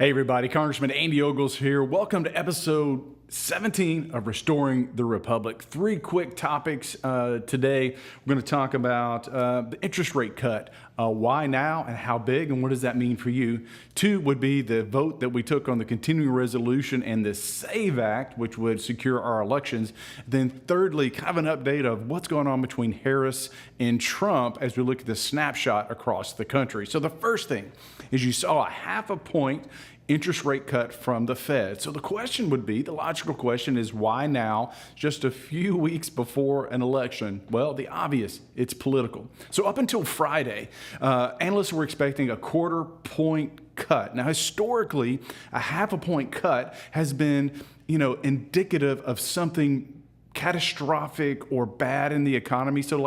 Hey everybody, Congressman Andy Ogles here. Welcome to episode 17 of Restoring the Republic. Three quick topics today. We're going to talk about the interest rate cut. Why now and how big and what does that mean for you? Two would be the vote that we took on the continuing resolution and the SAVE Act, which would secure our elections. Then thirdly, kind of an update of what's going on between Harris and Trump as we look at the snapshot across the country. So the first thing is you saw a 0.5 point interest rate cut from the Fed. So the question would be, the logical question is why now, just a few weeks before an election? Well, the obvious, it's political. So up until Friday, analysts were expecting a 0.25 point cut. Now, historically, a 0.5 point cut has been, indicative of something catastrophic or bad in the economy. So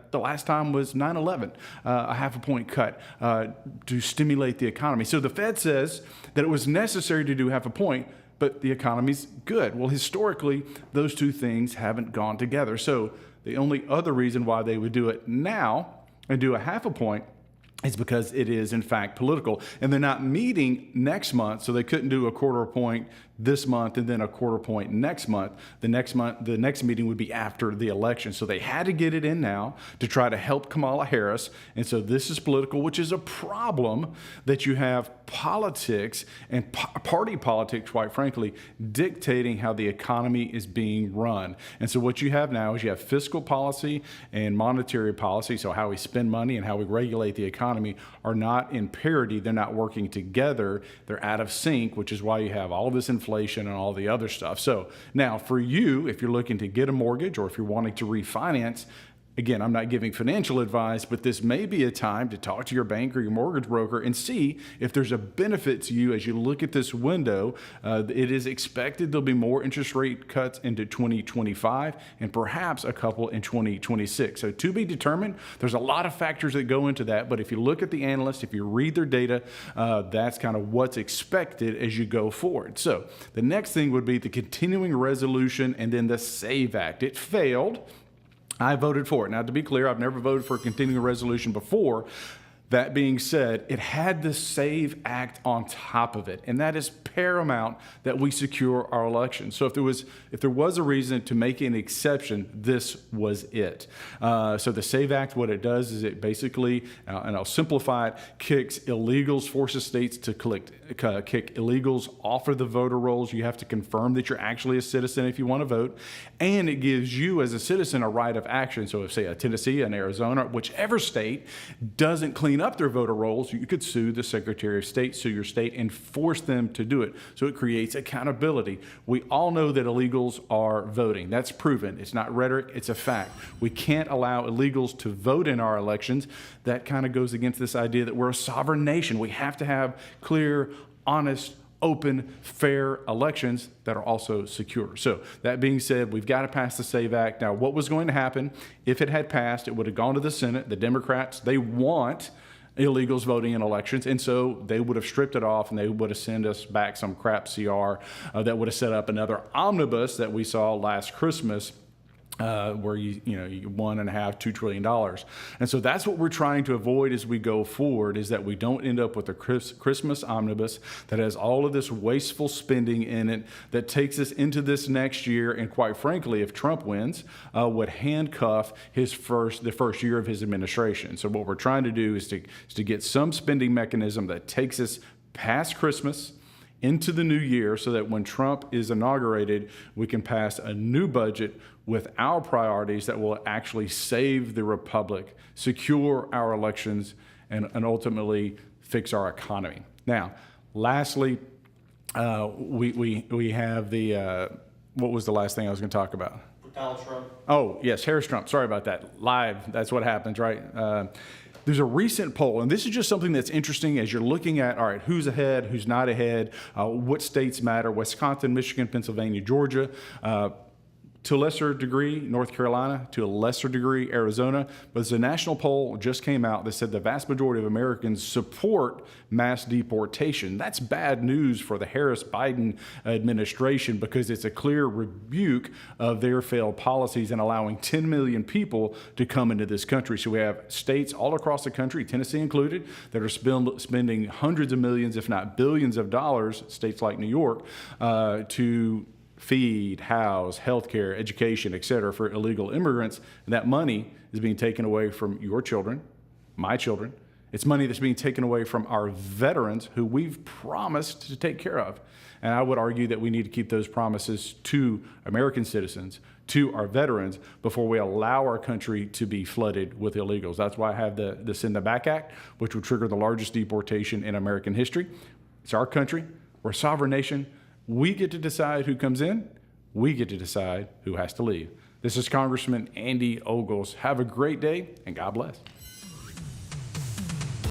the last time was 9/11, a 0.5 point cut to stimulate the economy. So the Fed says that it was necessary to do 0.5 point, but the economy's good. Well, historically, those two things haven't gone together. So the only other reason why they would do it now and do a 0.5 point is because it is, in fact, political. And they're not meeting next month, so they couldn't do a 0.25 point this month and then a 0.25 point next month. The next meeting would be after the election. So they had to get it in now to try to help Kamala Harris. And so this is political, which is a problem that you have politics and party politics, quite frankly, dictating how the economy is being run. And so what you have now is you have fiscal policy and monetary policy, so how we spend money and how we regulate the economy are not in parity. They're not working together. They're out of sync, which is why you have all of this inflation and all the other stuff. So now for you, if you're looking to get a mortgage or if you're wanting to refinance, again, I'm not giving financial advice, but this may be a time to talk to your bank or your mortgage broker and see if there's a benefit to you as you look at this window. It is expected there'll be more interest rate cuts into 2025 and perhaps a couple in 2026. So to be determined, there's a lot of factors that go into that. But if you look at the analysts, if you read their data, that's kind of what's expected as you go forward. So the next thing would be the continuing resolution and then the SAVE Act. It failed. I voted for it. Now, to be clear, I've never voted for a continuing resolution before. That being said, it had the SAVE Act on top of it, and that is paramount that we secure our election. So if there was a reason to make an exception, this was it. So the SAVE Act, what it does is it basically, and I'll simplify it, kicks illegals, forces states to kick illegals off of the voter rolls. You have to confirm that you're actually a citizen if you want to vote, and it gives you as a citizen a right of action. So if, say, a Tennessee, an Arizona, whichever state doesn't clean up their voter rolls, you could sue the Secretary of State, sue your state, and force them to do it. So it creates accountability. We all know that illegals are voting. That's proven. It's not rhetoric, it's a fact. We can't allow illegals to vote in our elections. That kind of goes against this idea that we're a sovereign nation. We have to have clear, honest, open, fair elections that are also secure. So that being said, we've got to pass the SAVE Act. Now, what was going to happen if it had passed? It would have gone to the Senate. The Democrats, they want illegals voting in elections, and so they would have stripped it off and they would have sent us back some crap CR that would have set up another omnibus that we saw last Christmas, where you $1.5–2 trillion. And so that's what we're trying to avoid as we go forward, is that we don't end up with a Christmas omnibus that has all of this wasteful spending in it that takes us into this next year, and quite frankly, if Trump wins, would handcuff the first year of his administration. So what we're trying to do is to get some spending mechanism that takes us past Christmas into the new year, so that when Trump is inaugurated, we can pass a new budget with our priorities that will actually save the republic, secure our elections, and ultimately fix our economy. Now, lastly, we have the, what was the last thing I was going to talk about? Donald Trump. Oh, yes, Harris Trump. Sorry about that. Live, that's what happens, right? There's a recent poll, and this is just something that's interesting as you're looking at, all right, who's ahead, who's not ahead, what states matter, Wisconsin, Michigan, Pennsylvania, Georgia. to a lesser degree, North Carolina, to a lesser degree, Arizona. But there's a national poll just came out that said the vast majority of Americans support mass deportation. That's bad news for the Harris-Biden administration because it's a clear rebuke of their failed policies and allowing 10 million people to come into this country. So we have states all across the country, Tennessee included, that are spending hundreds of millions, if not billions of dollars, states like New York, to feed, house, healthcare, education, et cetera, for illegal immigrants. And that money is being taken away from your children, my children. It's money that's being taken away from our veterans who we've promised to take care of. And I would argue that we need to keep those promises to American citizens, to our veterans, before we allow our country to be flooded with illegals. That's why I have the Send Them Back Act, which will trigger the largest deportation in American history. It's our country. We're a sovereign nation. We get to decide who comes in. We get to decide who has to leave. This is Congressman Andy Ogles. Have a great day, and God bless.